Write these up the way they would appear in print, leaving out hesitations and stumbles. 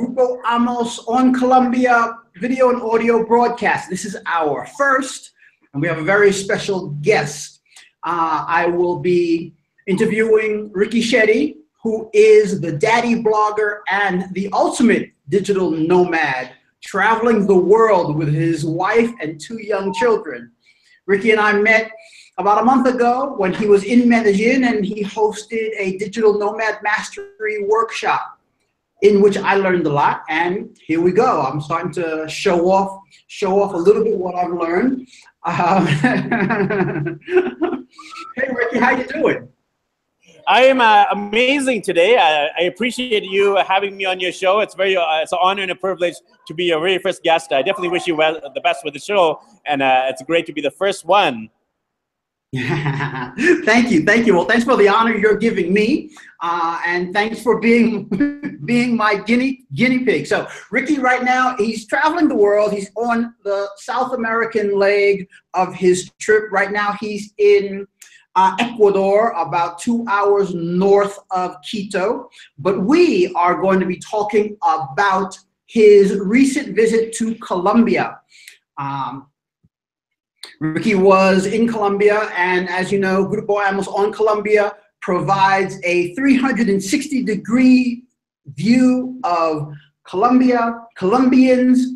GrupoAmos on Colombia video and audio broadcast. This is our first, and we have a very special guest. I will be interviewing Ricky Shetty, who is the daddy blogger and the ultimate digital nomad, traveling the world with his wife and 2 young children. Ricky and I met about a month ago when he was in Medellin, and he hosted a digital nomad mastery workshop in which I learned a lot. And here we go. I'm starting to show off a little bit what I've learned. Hey Ricky, how you doing? I am amazing today. I appreciate you having me on your show. It's an honor and a privilege to be your very first guest. I definitely wish you the best with the show, and it's great to be the first one. Thank you. Well, thanks for the honor you're giving me, and thanks for being my guinea pig. So Ricky, right now, he's traveling the world. He's on the South American leg of his trip. Right now, he's in Ecuador, about 2 hours north of Quito. But we are going to be talking about his recent visit to Colombia. Ricky was in Colombia, and as you know, GrupoAmos on Colombia provides a 360-degree view of Colombia, Colombians,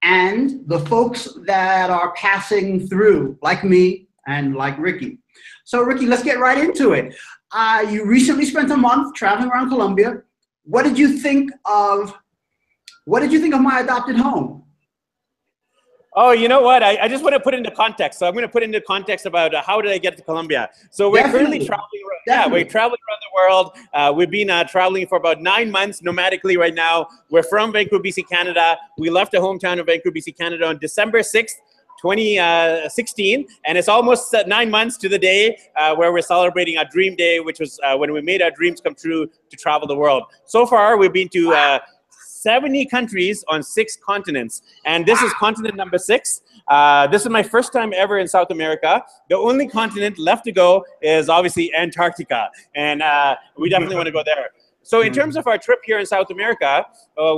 and the folks that are passing through, like me and like Ricky. So Ricky, let's get right into it. You recently spent a month traveling around Colombia. What did you think of my adopted home? Oh, you know what? I just want to put into context. So I'm going to put into context about how did I get to Colombia. So we're currently traveling. Yeah, we're traveling around the world. We've been traveling for about 9 months nomadically right now. We're from Vancouver, BC, Canada. We left the hometown of Vancouver, BC, Canada on December 6th. 2016, and it's almost 9 months to the day where we're celebrating our dream day, which was when we made our dreams come true to travel the world. So far, we've been to 70 countries on 6 continents, and this is continent number 6. This is my first time ever in South America. The only continent left to go is obviously Antarctica, and we definitely want to go there. So in terms of our trip here in South America,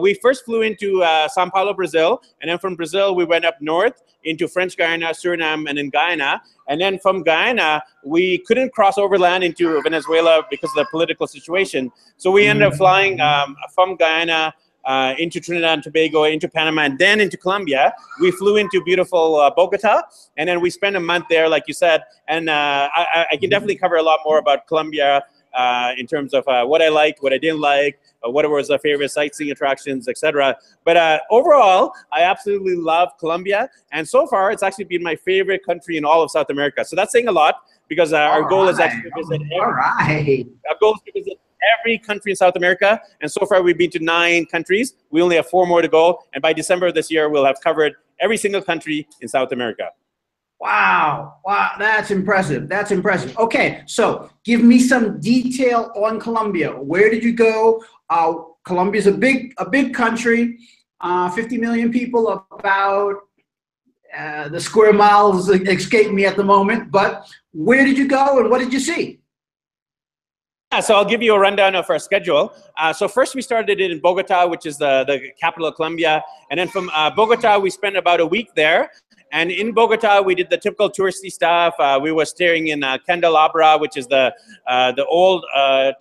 we first flew into Sao Paulo, Brazil, and then from Brazil we went up north into French Guiana, Suriname, and then Guyana. And then from Guyana, we couldn't cross overland into Venezuela because of the political situation. So we ended up flying from Guyana into Trinidad and Tobago, into Panama, and then into Colombia. We flew into beautiful Bogota, and then we spent a month there, like you said. And I can definitely cover a lot more about Colombia in terms of what I liked, what I didn't like, what was our favorite sightseeing attractions, etc. But overall, I absolutely love Colombia, and so far, it's actually been my favorite country in all of South America. So that's saying a lot, because our goal is actually to visit every country in South America, and so far we've been to 9 countries. We only have 4 more to go, and by December of this year, we'll have covered every single country in South America. Wow, that's impressive. That's impressive. Okay, so give me some detail on Colombia. Where did you go? Colombia's a big country, 50 million people. About the square miles escape me at the moment. But where did you go, and what did you see? So I'll give you a rundown of our schedule. So first we started in Bogota, which is the capital of Colombia. And then from Bogota, we spent about a week there. And in Bogota, we did the typical touristy stuff. We were staying in Candelabra, which is the old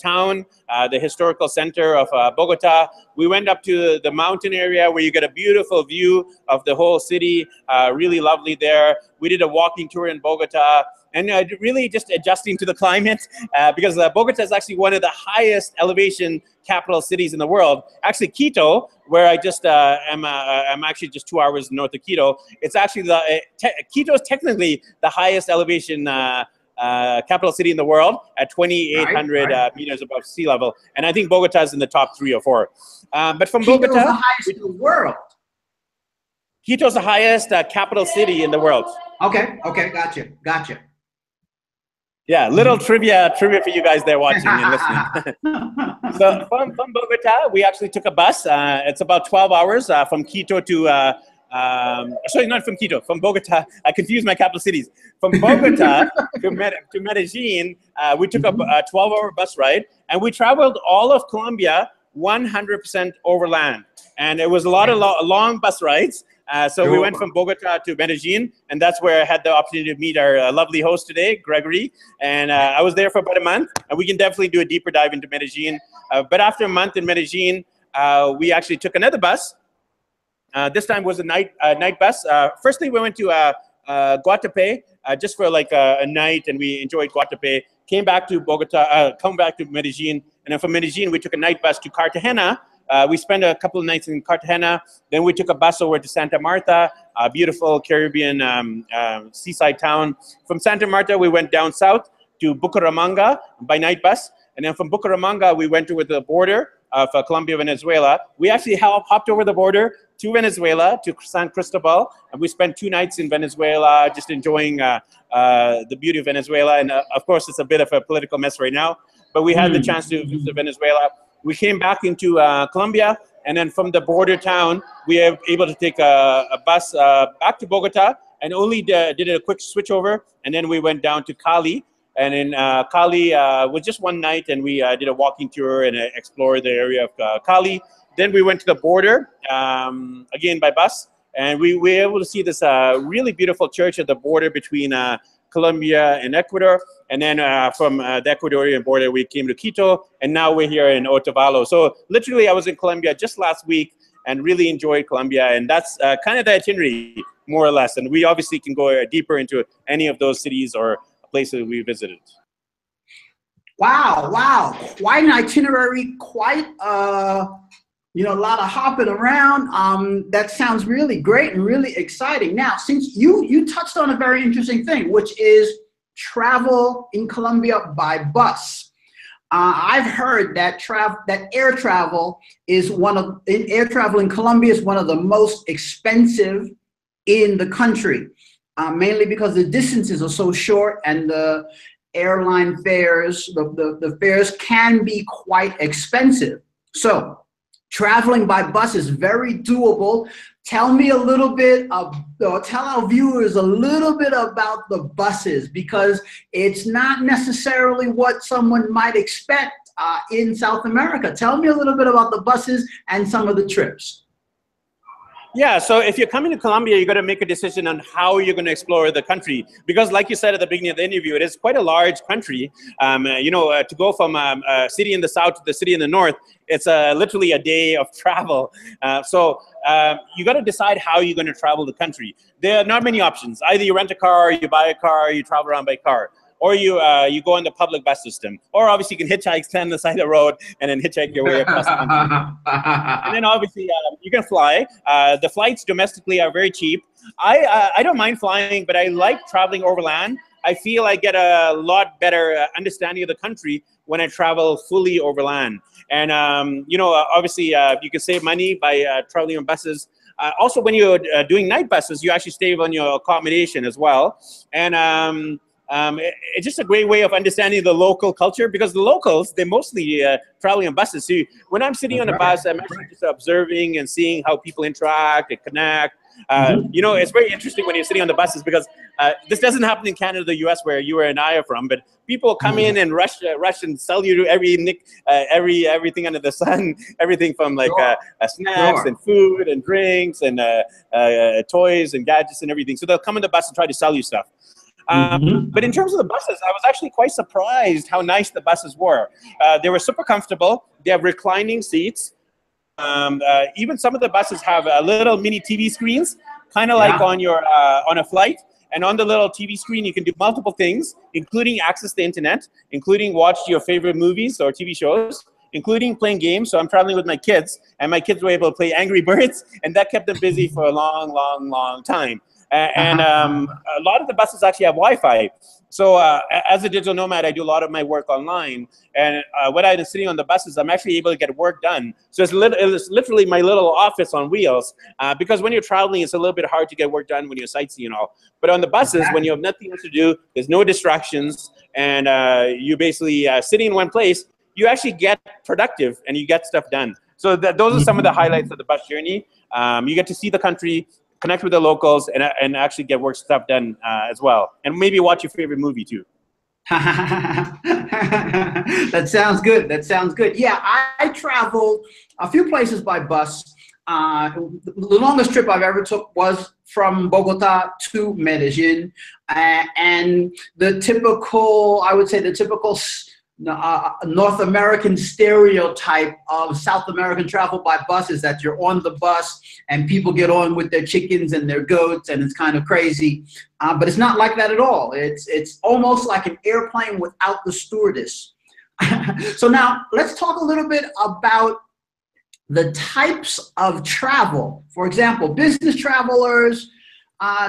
town, the historical center of Bogota. We went up to the mountain area where you get a beautiful view of the whole city. Really lovely there. We did a walking tour in Bogota. And really just adjusting to the climate, because Bogota is actually one of the highest elevation capital cities in the world. Actually, Quito, where I just am actually just 2 hours north of Quito. It's actually Quito is technically the highest elevation capital city in the world at 2,800 meters above sea level. And I think Bogota is in the top 3 or 4. But from Bogota, Quito's the highest in the world. Quito's the highest capital city in the world. Okay, gotcha. Yeah, little trivia for you guys there watching and listening. So from Bogota, we actually took a bus. It's about 12 hours from Quito to, sorry, not from Quito, from Bogota. I confused my capital cities. From Bogota to Medellin, we took a 12-hour bus ride, and we traveled all of Colombia 100% overland. and it was a lot of long bus rides. So we went from Bogota to Medellin, and that's where I had the opportunity to meet our lovely host today, Gregory. And I was there for about a month, and we can definitely do a deeper dive into Medellin. But after a month in Medellin, we actually took another bus. This time was a night bus. Firstly, we went to Guatapé just for like a night, and we enjoyed Guatapé. Came back to Bogota, come back to Medellin, and then from Medellin, we took a night bus to Cartagena. We spent a couple of nights in Cartagena. Then we took a bus over to Santa Marta, a beautiful Caribbean seaside town. From Santa Marta, we went down south to Bucaramanga by night bus. And then from Bucaramanga, we went to the border of Colombia, Venezuela. We actually hopped over the border to Venezuela, to San Cristobal. And we spent 2 nights in Venezuela, just enjoying the beauty of Venezuela. And of course, it's a bit of a political mess right now. But we had the chance to visit Venezuela. We came back into Colombia, and then from the border town, we were able to take a bus back to Bogota, and only did a quick switch over, and then we went down to Cali. And in Cali was just one night, and we did a walking tour and explored the area of Cali. Then we went to the border, again by bus, and we were able to see this really beautiful church at the border between Colombia and Ecuador. And then from the Ecuadorian border, we came to Quito, and now we're here in Otavalo. So literally, I was in Colombia just last week and really enjoyed Colombia. And that's kind of the itinerary, more or less. And we obviously can go deeper into any of those cities or places we visited. Wow. Quite an itinerary, quite a lot of hopping around. That sounds really great and really exciting. Now, since you touched on a very interesting thing, which is travel in Colombia by bus. I've heard that air travel in Colombia is one of the most expensive in the country, mainly because the distances are so short and the airline fares, the fares can be quite expensive. So traveling by bus is very doable. Tell me a little bit tell our viewers a little bit about the buses, because it's not necessarily what someone might expect in South America. Tell me a little bit about the buses and some of the trips. Yeah, so if you're coming to Colombia, you got to make a decision on how you're going to explore the country. Because like you said at the beginning of the interview, it is quite a large country. To go from a city in the south to the city in the north, it's literally a day of travel. So you got to decide how you're going to travel the country. There are not many options. Either you rent a car, you buy a car, you travel around by car. Or you go on the public bus system. Or obviously you can hitchhike, stand on the side of the road, and then hitchhike your way across the country. And then obviously you can fly. The flights domestically are very cheap. I don't mind flying, but I like traveling overland. I feel I get a lot better understanding of the country when I travel fully overland. And obviously you can save money by traveling on buses. Also, when you're doing night buses, you actually save on your accommodation as well. And it's just a great way of understanding the local culture, because the locals, they're mostly traveling on buses. So when I'm sitting on a bus, I'm actually just observing and seeing how people interact and connect. It's very interesting when you're sitting on the buses, because this doesn't happen in Canada, the US, where you and I are from, but people come in and rush and sell you everything under the sun, everything from like snacks and food and drinks and toys and gadgets and everything. So they'll come on the bus and try to sell you stuff. But in terms of the buses, I was actually quite surprised how nice the buses were. They were super comfortable. They have reclining seats. Even some of the buses have little mini TV screens, kind of like on a flight. And on the little TV screen, you can do multiple things, including access the internet, including watch your favorite movies or TV shows, including playing games. So I'm traveling with my kids, and my kids were able to play Angry Birds, and that kept them busy for a long, long, long time. And a lot of the buses actually have Wi-Fi. So as a digital nomad, I do a lot of my work online. And when I'm sitting on the buses, I'm actually able to get work done. So it's literally my little office on wheels. Because when you're traveling, it's a little bit hard to get work done when you're sightseeing and all. But on the buses, when you have nothing else to do, there's no distractions, and you basically sitting in one place, you actually get productive and you get stuff done. So those are some of the highlights of the bus journey. You get to see the country, connect with the locals, and actually get work stuff done as well. And maybe watch your favorite movie too. That sounds good. Yeah, I traveled a few places by bus. The longest trip I've ever took was from Bogota to Medellin, and the typical, I would say, the typical North American stereotype of South American travel by bus is that you're on the bus and people get on with their chickens and their goats, and it's kind of crazy. But it's not like that at all. It's almost like an airplane without the stewardess. So now let's talk a little bit about the types of travel. For example, business travelers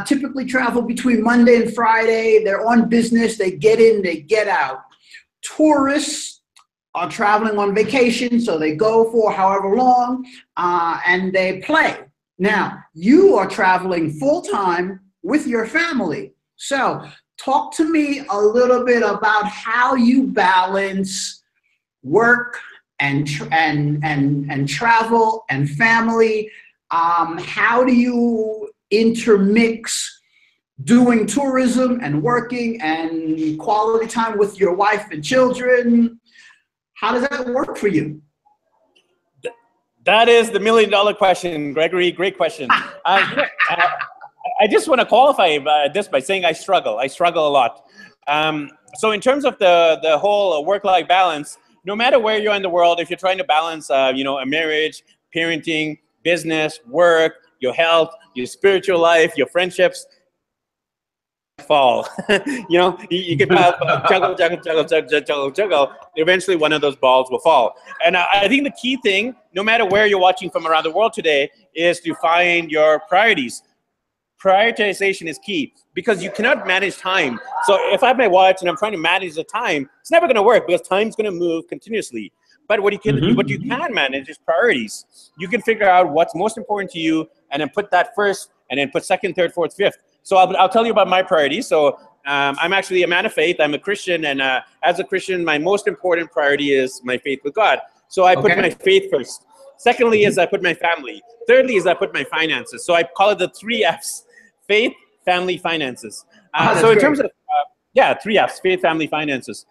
typically travel between Monday and Friday. They're on business, they get in, they get out. Tourists are traveling on vacation, so they go for however long and they play. Now, you are traveling full-time with your family. So talk to me a little bit about how you balance work and travel and family. How do you intermix doing tourism and working and quality time with your wife and children? How does that work for you? That is the million-dollar question, Gregory. Great question. I just want to qualify this by saying I struggle. I struggle a lot. So in terms of the whole work-life balance, no matter where you're in the world, if you're trying to balance, a marriage, parenting, business, work, your health, your spiritual life, your friendships, fall. You can juggle. Eventually, one of those balls will fall. And I think the key thing, no matter where you're watching from around the world today, is to find your priorities. Prioritization is key because you cannot manage time. So if I have my watch and I'm trying to manage the time, it's never going to work because time's going to move continuously. But what you can manage is priorities. You can figure out what's most important to you and then put that first and then put second, third, fourth, fifth. So I'll tell you about my priorities. So I'm actually a man of faith. I'm a Christian. And as a Christian, my most important priority is my faith with God. So I put my faith first. Secondly is I put my family. Thirdly is I put my finances. So I call it the 3 Fs. Faith, family, finances. So in terms of, 3 Fs, faith, family, finances.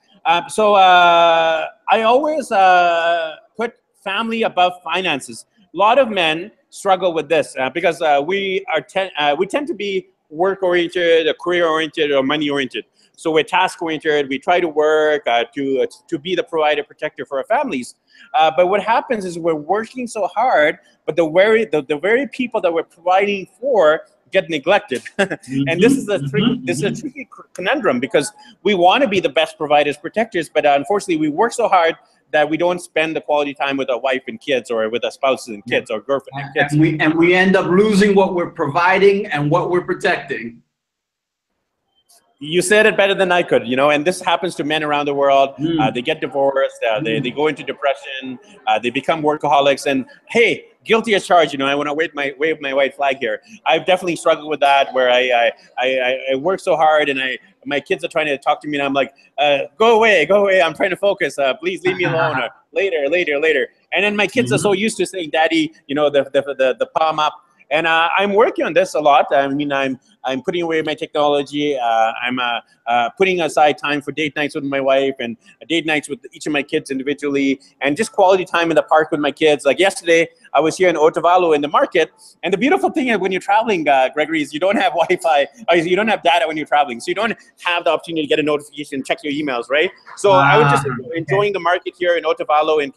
So I always put family above finances. A lot of men struggle with this because we tend to be work-oriented, or career-oriented, or money-oriented. So we're task-oriented. We try to work to be the provider, protector for our families. But what happens is we're working so hard, but the very people that we're providing for get neglected. And this is a tricky conundrum because we want to be the best providers, protectors, but unfortunately we work so hard that we don't spend the quality time with our wife and kids or with our spouses and kids or girlfriend and kids. And we end up losing what we're providing and what we're protecting. You said it better than I could, and this happens to men around the world. They get divorced, they go into depression, they become workaholics, and hey, guilty as charged. I want to wave my white flag here. I've definitely struggled with that, where I work so hard, and my kids are trying to talk to me, and I'm like, go away, I'm trying to focus. Please leave me alone. Or later. And then my kids are so used to saying, "Daddy," the palm up. And I'm working on this a lot. I mean, I'm putting away my technology. I'm putting aside time for date nights with my wife and date nights with each of my kids individually, and just quality time in the park with my kids. Like yesterday, I was here in Otavalo in the market, and the beautiful thing is when you're traveling, Gregory, is you don't have Wi-Fi, or you don't have data when you're traveling, so you don't have the opportunity to get a notification, check your emails, right? So I was just enjoying the market here in Otavalo in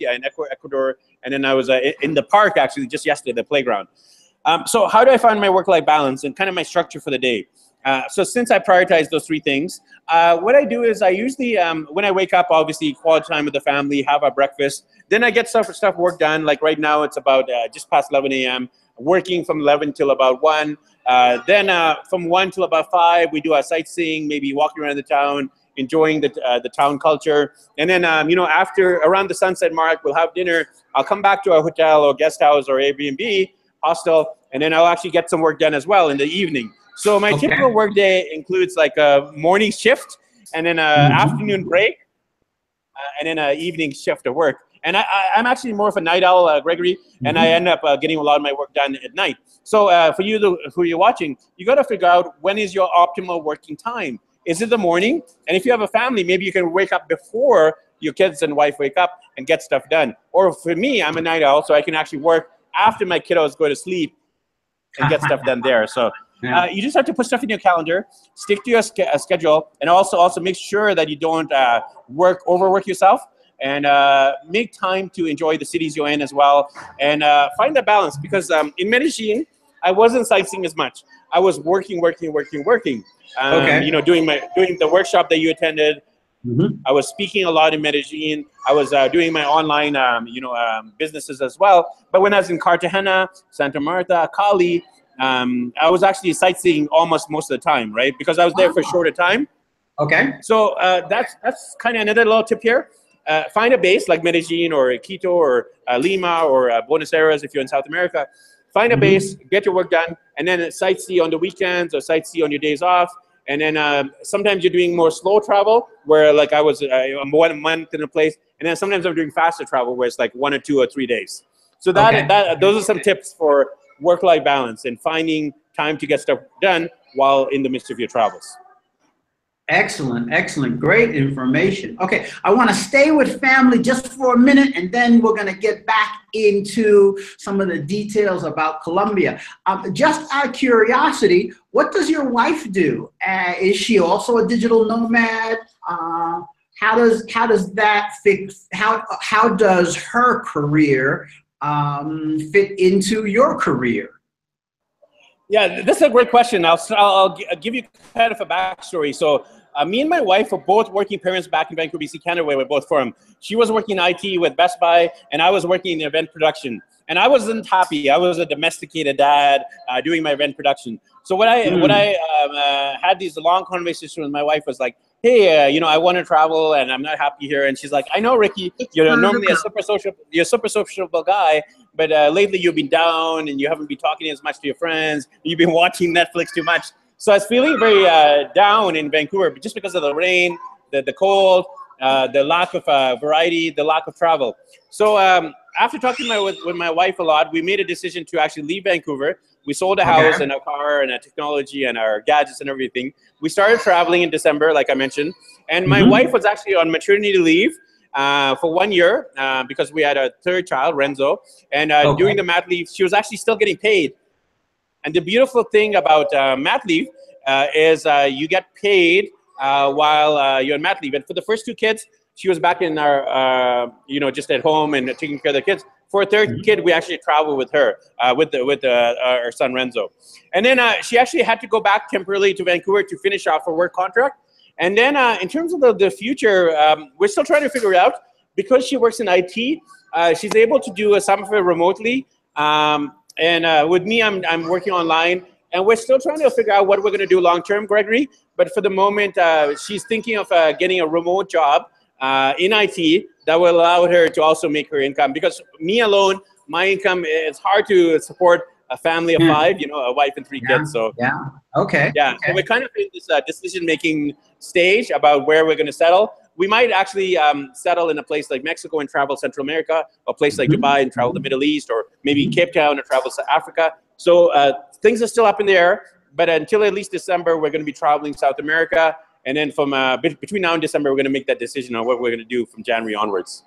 Ecuador, and then I was in the park actually just yesterday, the playground. So how do I find my work-life balance and kind of my structure for the day? So since I prioritize those 3 things, what I do is I usually, when I wake up, obviously quality time with the family, have our breakfast. Then I get stuff work done. Like right now, it's about just past 11 a.m., working from 11 till about 1. Then from 1 till about 5, we do our sightseeing, maybe walking around the town, enjoying the town culture. And then, after around the sunset mark, we'll have dinner. I'll come back to our hotel or guest house or Airbnb, hostel, and then I'll actually get some work done as well in the evening. So my typical work day includes like a morning shift and then an afternoon break and then an evening shift of work. And I'm actually more of a night owl, Gregory, and I end up getting a lot of my work done at night. So for you who you're watching, you got to figure out when is your optimal working time. Is it the morning? And if you have a family, maybe you can wake up before your kids and wife wake up and get stuff done. Or for me, I'm a night owl, so I can actually work after my kiddos go to sleep and get stuff done there. So you just have to put stuff in your calendar, stick to your schedule, and also make sure that you don't overwork yourself, and make time to enjoy the cities you're in as well, and find the balance. Because in Medellin, I wasn't sightseeing as much. I was working. Okay. You know, doing the workshop that you attended. I was speaking a lot in Medellin. I was doing my online, businesses as well. But when I was in Cartagena, Santa Marta, Cali, I was actually sightseeing almost most of the time, right? Because I was there for a shorter time. Okay. So that's kind of another little tip here. Find a base like Medellin or Quito or Lima or Buenos Aires if you're in South America. Find a base, get your work done, and then sightsee on the weekends or sightsee on your days off. And then sometimes you're doing more slow travel, where like I was 1 month in a place, and then sometimes I'm doing faster travel, where it's like 1 or 2 or 3 days. So those are some tips for work-life balance and finding time to get stuff done while in the midst of your travels. Excellent, excellent, great information. Okay, I want to stay with family just for a minute, and then we're going to get back into some of the details about Colombia. Just out of curiosity, what does your wife do? Is she also a digital nomad? How does that fit? How does her career fit into your career? Yeah, this is a great question. I'll give you kind of a backstory. So me and my wife were both working parents back in Vancouver, BC, Canada, where we're both from. She was working in IT with Best Buy, and I was working in event production. And I wasn't happy. I was a domesticated dad doing my event production. So what I had these long conversations with my wife was like, hey, I want to travel and I'm not happy here. And she's like, I know, Ricky, you're normally you're a super sociable guy, but lately you've been down and you haven't been talking as much to your friends. You've been watching Netflix too much. So I was feeling very down in Vancouver, just because of the rain, the cold, the lack of variety, the lack of travel. So after talking with my wife a lot, we made a decision to actually leave Vancouver. We sold a house and a car and a technology and our gadgets and everything. We started traveling in December, like I mentioned. And my wife was actually on maternity leave for 1 year because we had a third child, Renzo. And during the mat leave, she was actually still getting paid. And the beautiful thing about mat leave is you get paid while you're on mat leave. And for the first 2 kids, she was back in our, just at home and taking care of the kids. For a third kid, we actually traveled with her, with our son Renzo. And then she actually had to go back temporarily to Vancouver to finish off her work contract. And then in terms of the future, we're still trying to figure it out. Because she works in IT, she's able to do some of it remotely. And with me, I'm working online. And we're still trying to figure out what we're going to do long term, Gregory. But for the moment, she's thinking of getting a remote job in IT that will allow her to also make her income. Because me alone, my income, it's hard to support a family of 5, a wife and 3 kids. So okay. So we're kind of in this decision-making stage about where we're going to settle. We might actually settle in a place like Mexico and travel Central America, or a place like Dubai and travel the Middle East, or maybe Cape Town and travel to Africa. So things are still up in the air, but until at least December, we're going to be traveling South America. And then from between now and December, we're going to make that decision on what we're going to do from January onwards.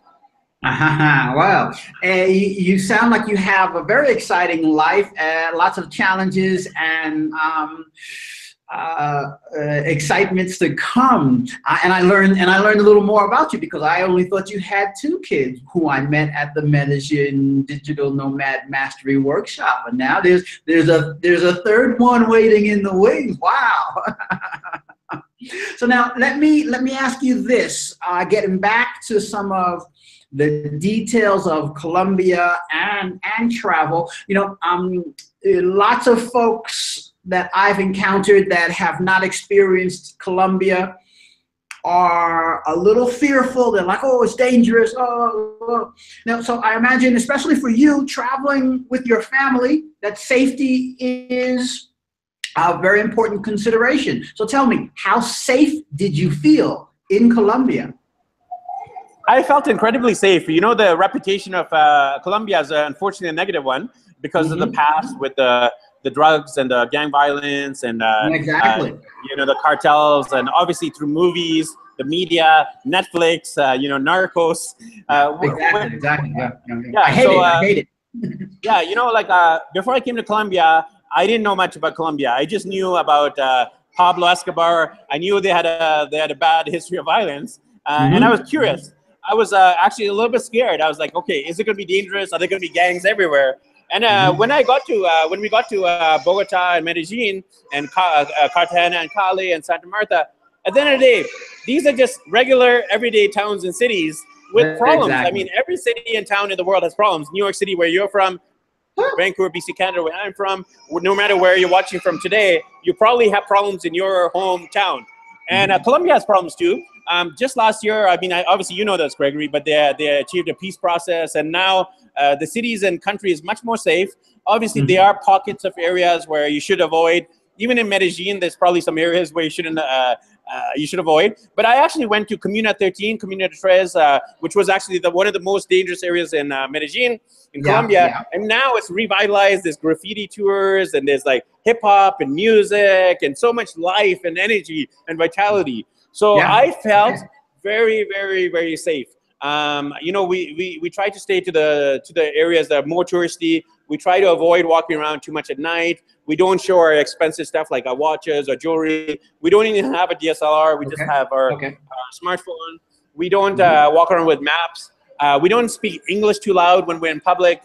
Well, you sound like you have a very exciting life, lots of challenges and excitements to come. And I learned a little more about you because I only thought you had 2 kids who I met at the Medellin Digital Nomad Mastery Workshop, and now there's a third one waiting in the wings. Wow. So now let me ask you this, getting back to some of the details of Colombia and travel. Lots of folks that I've encountered that have not experienced Colombia are a little fearful. They're like, oh, it's dangerous. Oh. Now, so I imagine, especially for you, traveling with your family, that safety is a very important consideration. So tell me, how safe did you feel in Colombia? I felt incredibly safe. The reputation of Colombia is unfortunately a negative one because of the past with the drugs and the gang violence and the cartels, and obviously through movies, the media, Netflix, Narcos. Exactly. Yeah. I hate it. Yeah, you know, like before I came to Colombia, I didn't know much about Colombia. I just knew about Pablo Escobar. I knew they had a bad history of violence, and I was curious. I was actually a little bit scared. I was like, okay, is it going to be dangerous? Are there going to be gangs everywhere? And when we got to Bogota and Medellin and Cartagena and Cali and Santa Marta, at the end of the day, these are just regular, everyday towns and cities with problems. Exactly. I mean, every city and town in the world has problems. New York City, where you're from, Vancouver, BC, Canada, where I'm from, no matter where you're watching from today, you probably have problems in your hometown. And Colombia has problems too. Just last year, I mean, obviously you know this, Gregory, but they achieved a peace process, and now the cities and country is much more safe. Obviously, there are pockets of areas where you should avoid. Even in Medellin, there's probably some areas where you should avoid. But I actually went to Comuna 13, Comuna 13, which was actually one of the most dangerous areas in Medellin, in Colombia. And now it's revitalized. There's graffiti tours, and there's like hip hop and music and so much life and energy and vitality. So I felt very, very, very safe. You know, we try to stay to the areas that are more touristy. We try to avoid walking around too much at night. We don't show our expensive stuff like our watches or jewelry. We don't even have a DSLR. We just have our smartphone. We don't walk around with maps. We don't speak English too loud when we're in public.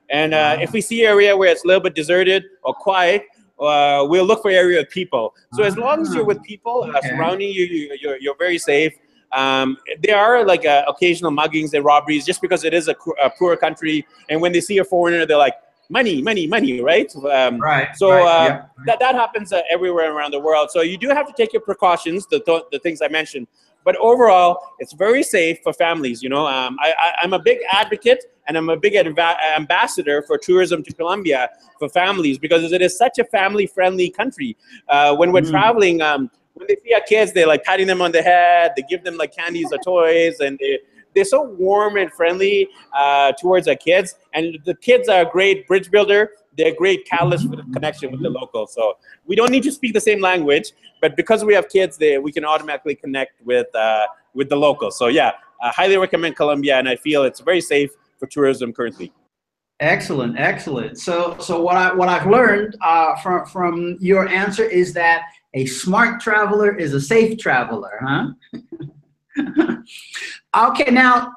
If we see an area where it's a little bit deserted or quiet, we'll look for area with people. So as long as you're with people surrounding you, you're very safe. There are like occasional muggings and robberies just because it is a poor country. And when they see a foreigner, they're like, money, money, money, right? That happens everywhere around the world. So you do have to take your precautions, the things I mentioned. But overall, it's very safe for families. You know, I'm a big advocate and I'm a big ambassador for tourism to Colombia for families because it is such a family-friendly country. When we're traveling, when they see our kids, they're like patting them on the head. They give them like candies or toys, and they're so warm and friendly towards our kids. And the kids are a great bridge builder. They're a great catalyst for the connection with the locals. So we don't need to speak the same language, but because we have kids, we can automatically connect with the locals. So yeah, I highly recommend Colombia, and I feel it's very safe for tourism currently. Excellent, excellent. So what I've learned from your answer is that a smart traveler is a safe traveler, huh? Okay, now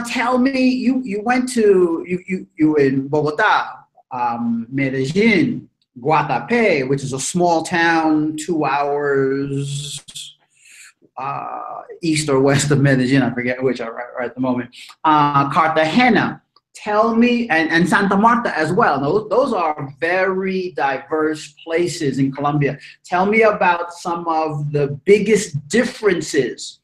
tell me, you went to you in Bogota, Medellin, Guatapé, which is a small town 2 hours east or west of Medellin. I forget which right at the moment. Cartagena. Tell me, and Santa Marta as well. Those are very diverse places in Colombia. Tell me about some of the biggest differences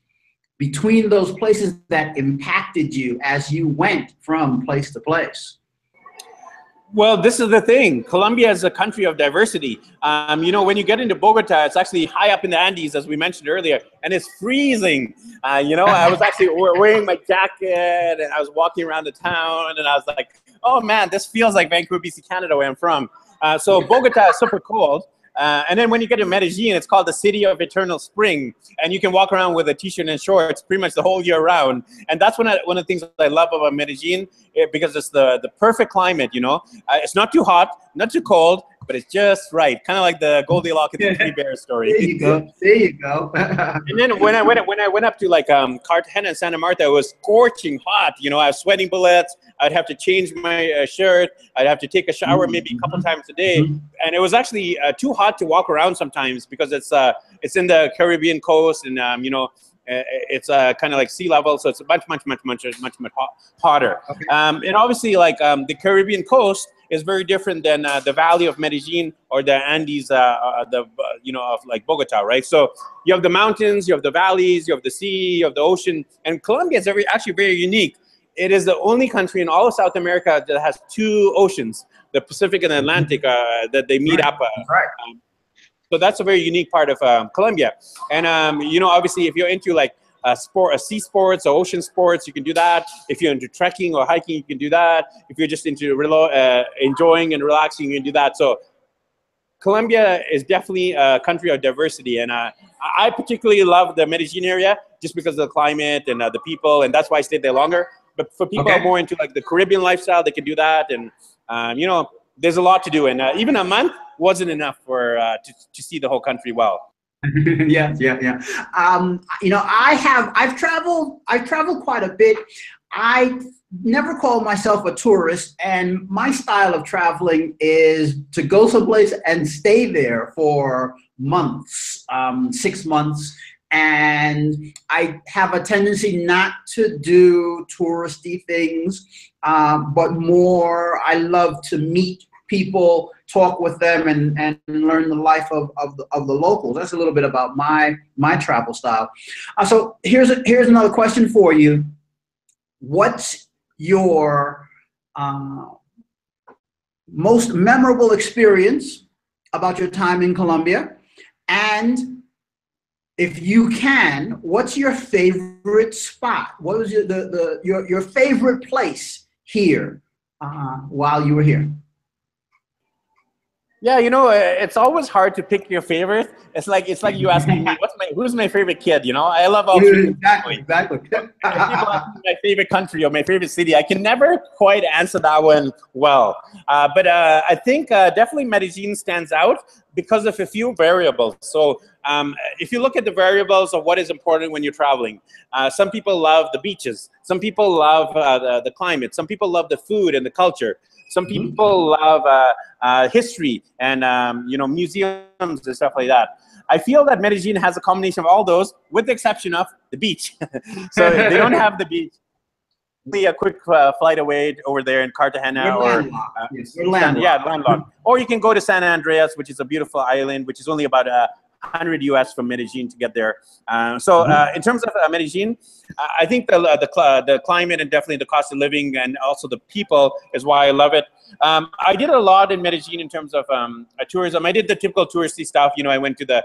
between those places that impacted you as you went from place to place. Well, this is the thing. Colombia is a country of diversity. You know, when you get into Bogota, it's actually high up in the Andes, as we mentioned earlier, and it's freezing. You know, I was actually wearing my jacket, and I was walking around the town, and I was like, oh man, this feels like Vancouver, BC, Canada, where I'm from. So Bogota is super cold. And then when you get to Medellin, it's called the city of eternal spring. And you can walk around with a t-shirt and shorts pretty much the whole year round. And that's one of the things I love about Medellin, because it's the perfect climate, you know. It's not too hot, not too cold, but it's just right. Kind of like the Goldilocks and the Three Bears story. There you go. There you go. And then when I went up to like Cartagena and Santa Marta, it was scorching hot. You know, I was sweating bullets. I'd have to change my shirt. I'd have to take a shower maybe a couple times a day. And it was actually too hot to walk around sometimes because it's in the Caribbean coast, and you know, it's kind of like sea level, so it's much hotter. Okay. And obviously, like the Caribbean coast is very different than the valley of Medellin or the Andes, you know, of like Bogota, right? So you have the mountains, you have the valleys, you have the sea, you have the ocean, and Colombia is actually very unique. It is the only country in all of South America that has two oceans, the Pacific and the Atlantic, that they meet up. So that's a very unique part of Colombia. And you know, obviously, if you're into like sea sports or ocean sports, you can do that. If you're into trekking or hiking, you can do that. If you're just into enjoying and relaxing, you can do that. So Colombia is definitely a country of diversity, and I particularly love the Medellin area just because of the climate and the people, and that's why I stayed there longer. But for people who are more into like the Caribbean lifestyle, they can do that. And you know, there's a lot to do. And even a month wasn't enough for to see the whole country well. Yeah. You know, I've traveled quite a bit. I never call myself a tourist, and my style of traveling is to go someplace and stay there for months, 6 months. And I have a tendency not to do touristy things, but more, I love to meet people, talk with them, and learn the life of the locals. That's a little bit about my travel style. So here's another question for you. What's your most memorable experience about your time in Colombia? And if you can, what's your favorite spot? What was your favorite place here while you were here? Yeah, you know, it's always hard to pick your favorite. It's like you asking me, who's my favorite kid? You know, I love all three. Exactly. People ask me my favorite country or my favorite city, I can never quite answer that one well. But I think definitely Medellin stands out because of a few variables. So if you look at the variables of what is important when you're traveling, some people love the beaches. Some people love the climate. Some people love the food and the culture. Some people love history and you know, museums and stuff like that. I feel that Medellin has a combination of all those, with the exception of the beach. So they don't have the beach. Only a quick flight away over there in Cartagena, or landlocked. Or you can go to San Andreas, which is a beautiful island, which is only about 100 US from Medellin to get there. So in terms of Medellin, I think the climate and definitely the cost of living and also the people is why I love it. I did a lot in Medellin in terms of tourism. I did the typical touristy stuff. You know, I went to the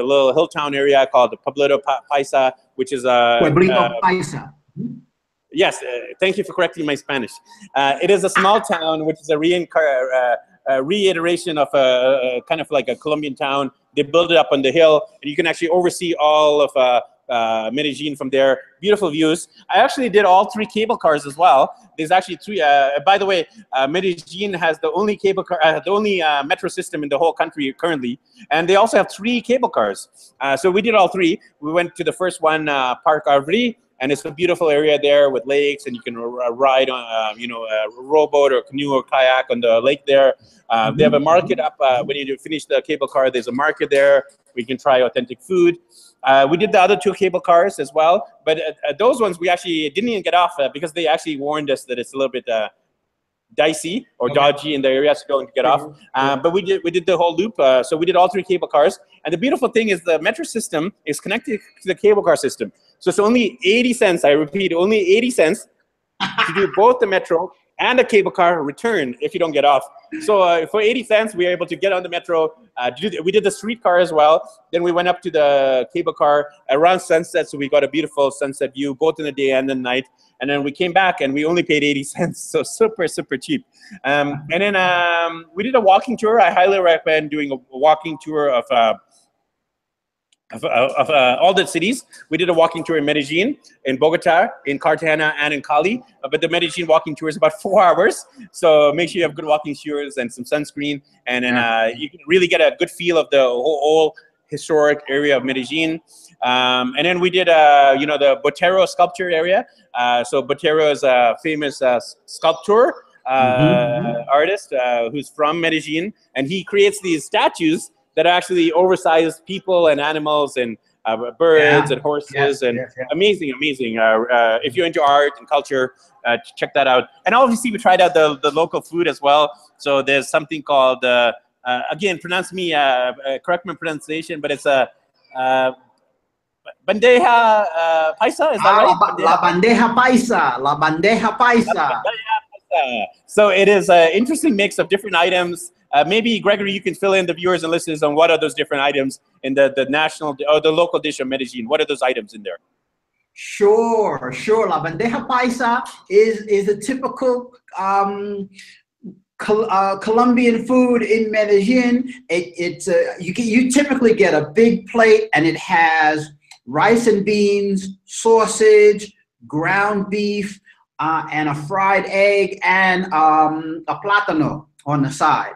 little hill town area called the Pueblito Paisa, which is Pueblito Paisa. Yes, thank you for correcting my Spanish. It is a small town, which is a reiteration of a kind of like a Colombian town. They built it up on the hill, and you can actually oversee all of Medellin from there. Beautiful views. I actually did all 3 cable cars as well. There's actually 3. By the way, Medellin has the only cable car, the only metro system in the whole country currently, and they also have 3 cable cars. So we did all 3. We went to the first one, Park Arvri. And it's a beautiful area there with lakes, and you can ride on, you know, a rowboat or canoe or kayak on the lake there. They have a market up when you finish the cable car. There's a market there. We can try authentic food. We did the other 2 cable cars as well, but those ones we actually didn't even get off because they actually warned us that it's a little bit dicey or dodgy in the area, so don't get off. But we did the whole loop. So we did all 3 cable cars. And the beautiful thing is the metro system is connected to the cable car system. So it's only 80 cents, I repeat, only 80 cents to do both the metro and the cable car return if you don't get off. So for 80 cents, we were able to get on the metro. We did the streetcar as well. Then we went up to the cable car around sunset, so we got a beautiful sunset view, both in the day and the night. And then we came back, and we only paid 80 cents, so super, super cheap. And then we did a walking tour. I highly recommend doing a walking tour of all the cities. We did a walking tour in Medellin, in Bogota, in Cartagena, and in Cali. But the Medellin walking tour is about 4 hours. So make sure you have good walking shoes and some sunscreen. And then you can really get a good feel of the whole historic area of Medellin. And then we did, you know, the Botero sculpture area. So Botero is a famous sculptor artist who's from Medellin. And he creates these statues that are actually oversized people and animals and birds and horses amazing. If you're into art and culture, check that out. And obviously we tried out the local food as well. So there's something called, again, correct my pronunciation, but it's a bandeja paisa, is that right? La bandeja paisa, la bandeja paisa. So it is an interesting mix of different items. Maybe, Gregory, you can fill in the viewers and listeners on what are those different items in the national or the local dish of Medellin. What are those items in there? Sure. La bandeja paisa is a typical Colombian food in Medellin. You typically get a big plate, and it has rice and beans, sausage, ground beef, and a fried egg, and a plátano on the side,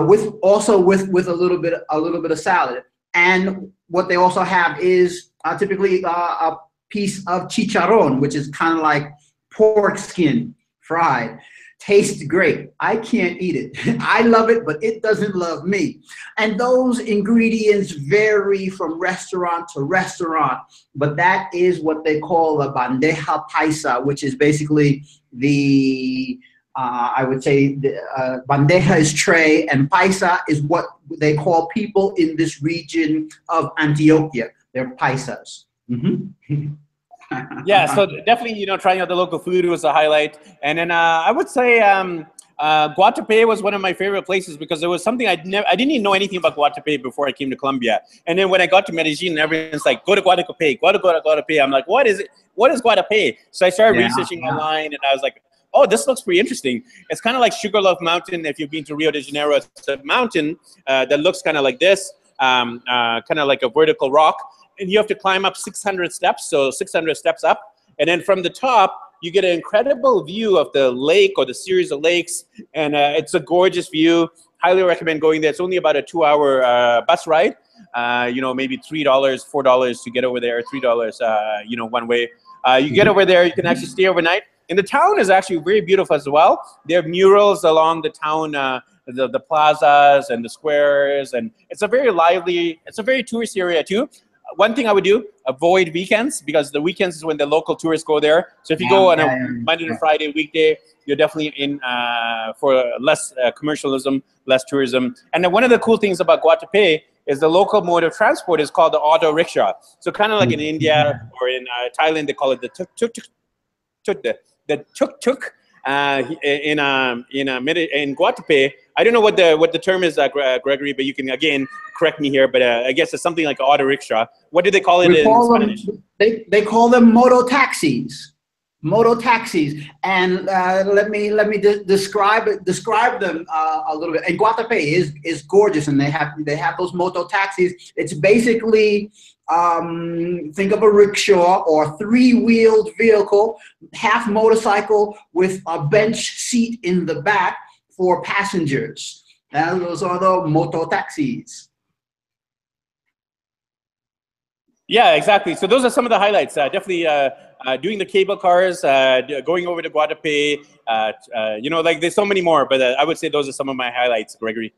with a little bit of salad. And what they also have is typically a piece of chicharrón, which is kind of like pork skin fried. Tastes great. I can't eat it. I love it, but it doesn't love me. And those ingredients vary from restaurant to restaurant, but that is what they call a bandeja paisa, which is basically the, I would say, bandeja is tray, and paisa is what they call people in this region of Antioquia. They're paisas. Mm-hmm. Yeah, so definitely, trying out the local food was a highlight. And then I would say Guatapé was one of my favorite places because it was something I didn't even know anything about Guatapé before I came to Colombia. And then when I got to Medellin, everyone's like, go to Guatapé, go to Guatapé. I'm like, what is it? What is Guatapé? So I started researching online, and I was like, oh, this looks pretty interesting. It's kind of like Sugarloaf Mountain. If you've been to Rio de Janeiro, it's a mountain that looks kind of like this, kind of like a vertical rock. And you have to climb up 600 steps, so 600 steps up. And then from the top, you get an incredible view of the lake or the series of lakes. And it's a gorgeous view. Highly recommend going there. It's only about a 2-hour bus ride. Maybe $3, $4 to get over there, $3, one way. You get over there, you can actually stay overnight. And the town is actually very beautiful as well. There are murals along the town, the plazas and the squares. And it's a very lively, it's a very tourist area too. One thing I would do, avoid weekends, because the weekends is when the local tourists go there. So if you go on a Monday to Friday weekday, you're definitely in for less commercialism, less tourism. And then one of the cool things about Guatapé is the local mode of transport is called the auto rickshaw. So kind of like in India or in Thailand, they call it the tuk-tuk. In Guatapé, I don't know what the term is, Gregory, but you can again correct me here. But I guess it's something like auto rickshaw. What do they call it in Spanish? They call them moto taxis. Moto taxis, and let me describe them a little bit. And Guatapé is gorgeous, and they have those moto taxis. It's basically think of a rickshaw or three-wheeled vehicle, half motorcycle with a bench seat in the back for passengers. And those are the moto taxis. Yeah, exactly. So those are some of the highlights. Definitely doing the cable cars, going over to Guatapé. Like there's so many more, but I would say those are some of my highlights, Gregory.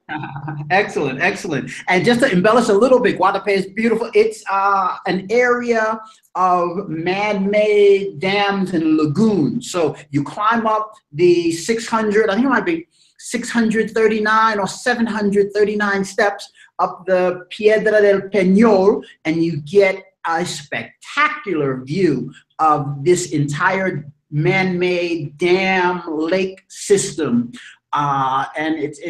Excellent, excellent. And just to embellish a little bit, Guatapé is beautiful. It's an area of man-made dams and lagoons. So you climb up the 600, I think it might be 639 or 739 steps up the Piedra del Peñol, and you get a spectacular view of this entire man-made dam lake system. And it's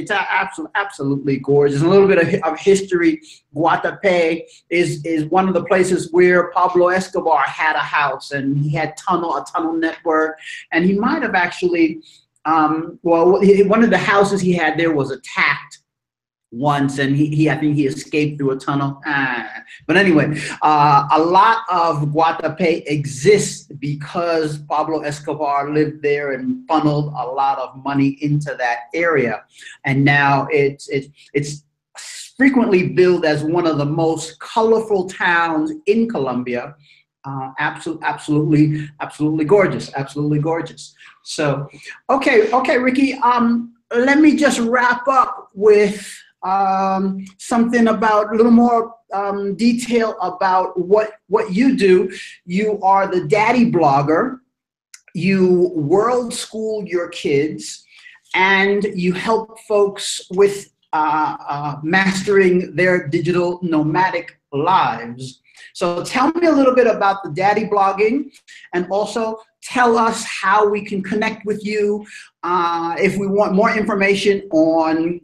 absolutely gorgeous. A little bit of history. Guatapé is one of the places where Pablo Escobar had a house, and he had a tunnel network, and he might have actually, one of the houses he had there was attacked once, and I think he escaped through a tunnel. But anyway, a lot of Guatapé exists because Pablo Escobar lived there and funneled a lot of money into that area. And now it's frequently billed as one of the most colorful towns in Colombia. Absolutely gorgeous, absolutely gorgeous. So, okay, Ricky, let me just wrap up with something about a little more detail about what you do. You are the daddy blogger. You world school your kids, and you help folks with mastering their digital nomadic lives. So tell me a little bit about the daddy blogging, and also tell us how we can connect with you if we want more information on,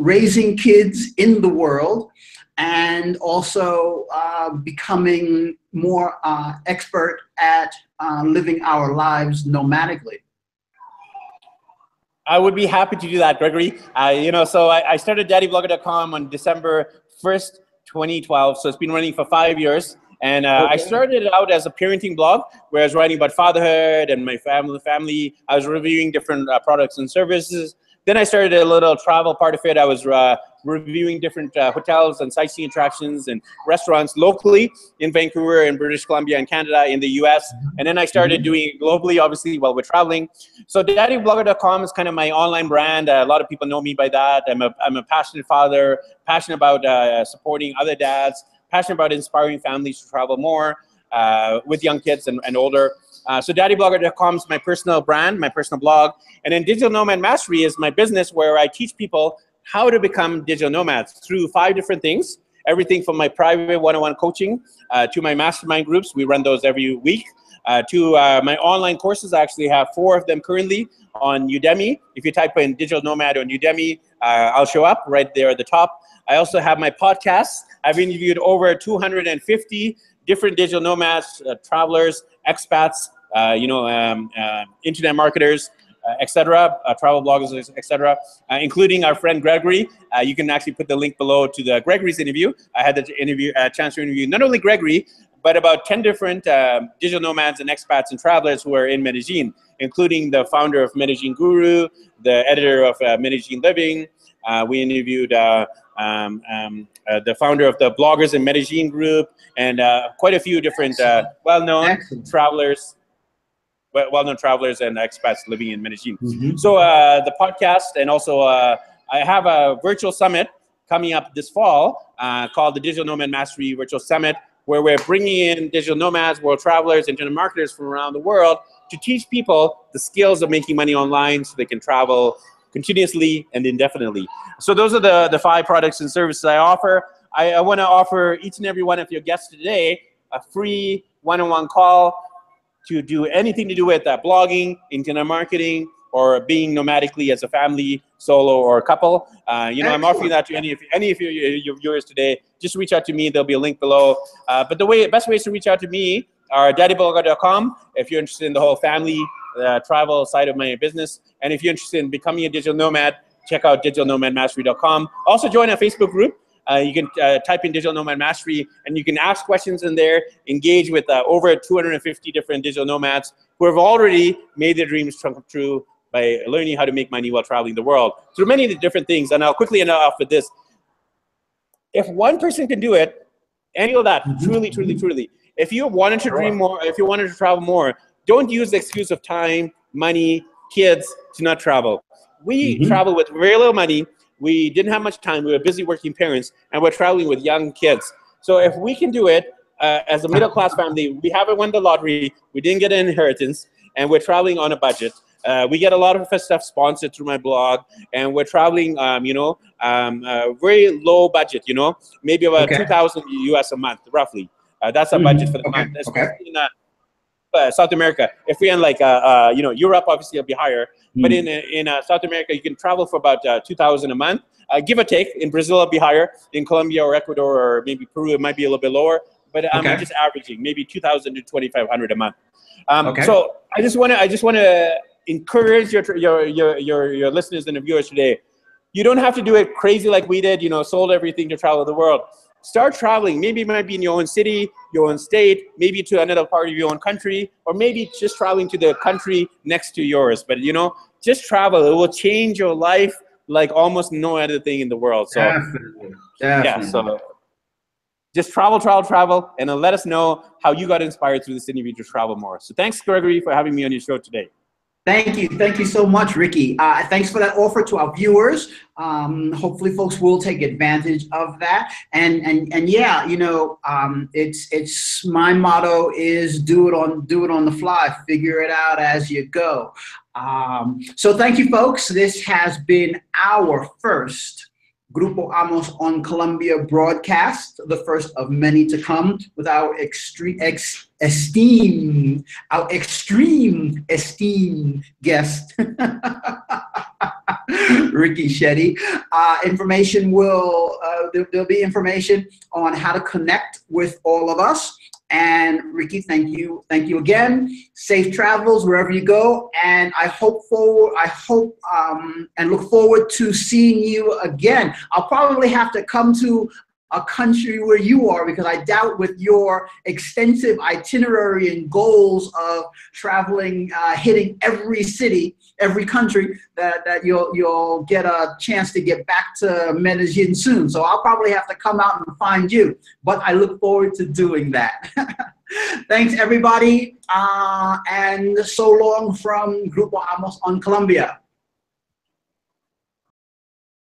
raising kids in the world, and also becoming more expert at living our lives nomadically. I would be happy to do that, Gregory. So I started daddyblogger.com on December 1st, 2012. So it's been running for 5 years. And I started out as a parenting blog where I was writing about fatherhood and my family. I was reviewing different products and services. Then I started a little travel part of it. I was reviewing different hotels and sightseeing attractions and restaurants locally in Vancouver, in British Columbia, and Canada, in the US. And then I started doing it globally, obviously, while we're traveling. So daddyblogger.com is kind of my online brand. A lot of people know me by that. I'm a passionate father, passionate about supporting other dads, passionate about inspiring families to travel more with young kids and older. So daddyblogger.com is my personal brand, my personal blog. And then Digital Nomad Mastery is my business where I teach people how to become digital nomads through 5 different things. Everything from my private one-on-one coaching to my mastermind groups. We run those every week. To my online courses. I actually have 4 of them currently on Udemy. If you type in Digital Nomad on Udemy, I'll show up right there at the top. I also have my podcasts. I've interviewed over 250 different digital nomads, travelers, expats, internet marketers, etc., travel bloggers, etc., including our friend Gregory. You can actually put the link below to the Gregory's interview. I had the chance to interview not only Gregory, but about 10 different digital nomads and expats and travelers who are in Medellin, including the founder of Medellin Guru, the editor of Medellin Living. We interviewed the founder of the Bloggers in Medellin group, and quite a few different well-known travelers and expats living in Medellin. So the podcast, and also I have a virtual summit coming up this fall called the Digital Nomad Mastery Virtual Summit, where we're bringing in digital nomads, world travelers, internet marketers from around the world to teach people the skills of making money online so they can travel continuously and indefinitely. So those are the 5 products and services I offer. I want to offer each and every one of your guests today a free one-on-one call to do anything to do with blogging, internet marketing, or being nomadically as a family, solo, or a couple. I'm offering that to any of your viewers today. Just reach out to me. There'll be a link below. But the best ways to reach out to me are daddyblogger.com if you're interested in the whole family travel side of my business. And if you're interested in becoming a digital nomad, check out digitalnomadmastery.com. Also join our Facebook group. You can type in Digital Nomad Mastery, and you can ask questions in there, engage with over 250 different digital nomads who have already made their dreams come true by learning how to make money while traveling the world through many of the different things. And I'll quickly end off with this. If one person can do it, and feel that, truly, truly, truly, if you wanted to dream more, if you wanted to travel more, don't use the excuse of time, money, kids to not travel. We travel with very little money. We didn't have much time. We were busy working parents, and we're traveling with young kids. So if we can do it as a middle-class family, we haven't won the lottery, we didn't get an inheritance, and we're traveling on a budget. We get a lot of stuff sponsored through my blog, and we're traveling, very low budget, maybe about $2,000 US a month, roughly. That's our budget for the month, especially in South America. If we're in Europe, obviously it'll be higher. But in South America, you can travel for about $2,000 a month, give or take. In Brazil, it'll be higher. In Colombia or Ecuador or maybe Peru, it might be a little bit lower. But I'm just averaging maybe $2,000 to $2,500 a month. So I just want to encourage your listeners and the viewers today. You don't have to do it crazy like we did. Sold everything to travel the world. Start traveling. Maybe it might be in your own city, your own state, maybe to another part of your own country, or maybe just traveling to the country next to yours. But, just travel. It will change your life like almost no other thing in the world. So, Definitely. yeah, so just travel, and then let us know how you got inspired through this interview to travel more. So thanks, Gregory, for having me on your show today. Thank you so much, Ricky. Thanks for that offer to our viewers. Hopefully, folks will take advantage of that. And yeah, it's my motto is do it on the fly, figure it out as you go. So thank you, folks. This has been our first GrupoAmos on Colombia broadcast, the first of many to come, with our extreme esteemed guest, Ricky Shetty. Information there'll be information on how to connect with all of us. And Ricky, thank you again. Safe travels wherever you go, and I hope and look forward to seeing you again. I'll probably have to come to a country where you are, because I doubt with your extensive itinerary and goals of traveling, hitting every city, every country, that you'll get a chance to get back to Medellin soon. So I'll probably have to come out and find you, but I look forward to doing that. Thanks, everybody, and so long from GrupoAmos on Colombia.